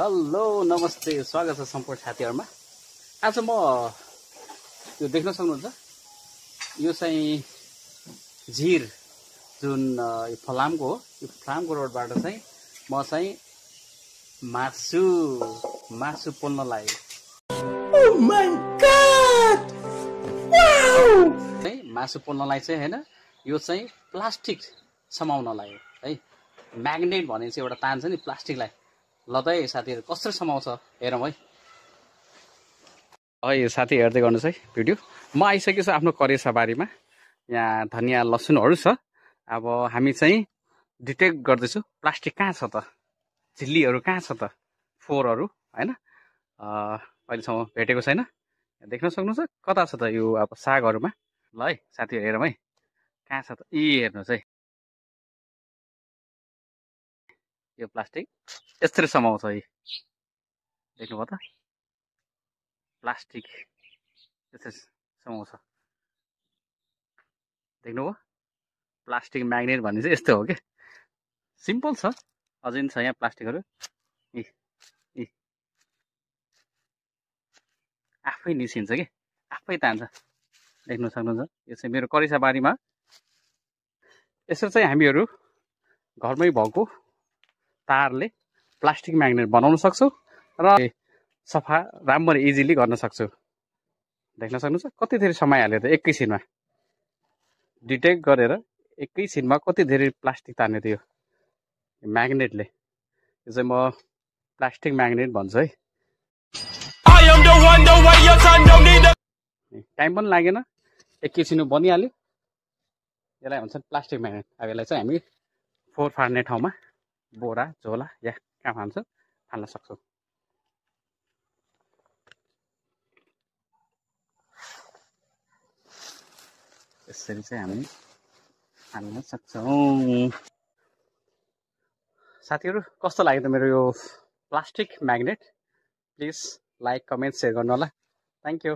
Hello नमस्ते स्वागत छ सम्पूर्ण साथीहरुमा। आज म यो देख्न सक्नुहुन्छ यो चाहिँ झिर जुन यो फलामको हो। यो फलामको रोडबाट चाहिँ म चाहिँ मासु पोल्नलाई Oh my god! Wow! मासु पोल्नलाई चाहिँ हैन, यो चाहिँ प्लास्टिक समाउनलाई है। म्याग्नेट भन्ने चाहिँ एउटा तान छ नि प्लास्टिकलाई। ल त है साथीहरु कसरी समाउँछ हेरौँ है। है साथी हेर्दै गर्नुस् है भिडियो। म आइसकेको छु आफ्नो करेसा बारीमा। यहाँ धनिया लसुनहरु छ। अब हामी चाहिँ डिटेक्ट गर्दैछु प्लास्टिक कहाँ छ त, झिल्लीहरु कहाँ छ त, फोहोरहरु हैन। अहिलेसम्म भेटेको छैन। देख्न सक्नुहुन्छ कता छ त यो अब सागहरुमा। ल है साथीहरु हेरौँ है कहाँ छ त। हेर्नुस् है यो प्लास्टिक यसरी समाउँछ है। देख्नुभयो त प्लास्टिक यसरी समाउँछ। देख्नुभयो प्लास्टिक म्याग्नेट भन्ने चाहिँ यस्तो हो के। सिम्पल छ। अझै छ यहाँ प्लास्टिकहरु। आफै निस्किन्छ के, आफै तान्छ। देख्न सक्नुहुन्छ यो चाहिँ मेरो करेसा बारीमा। यसरी चाहिँ हामीहरु घरमै भएको तारले प्लास्टिक म्याग्नेट बनाउन सक्छौं र सफा राम्ररी इजिली गर्न सक्छौं। देख्न सक्नुहुन्छ कति धेरै समय हाल्यो त एकैछिनमा डिटेक्ट गरेर एकैछिनमा कति धेरै प्लास्टिक तान्यो त यो म्याग्नेटले। यो चाहिँ म प्लास्टिक म्याग्नेट भन्छु है। टाइम पनि लागेन, एकैछिनमा बनिहाल्यो। यसलाई भन्छ प्लास्टिक म्याग्नेट। अब यसलाई चाहिँ हामी फोहोर फाड्ने ठाउँमा बोरा झोला या कहाँ फाल्छ फाल्न सक्छौं। यसरी चाहिँ हामी फाल्न सक्छौं। साथीहरु कस्तो लाग्यो त मेरो यो plastic magnet? Please like comment share गर्नु होला। Thank you.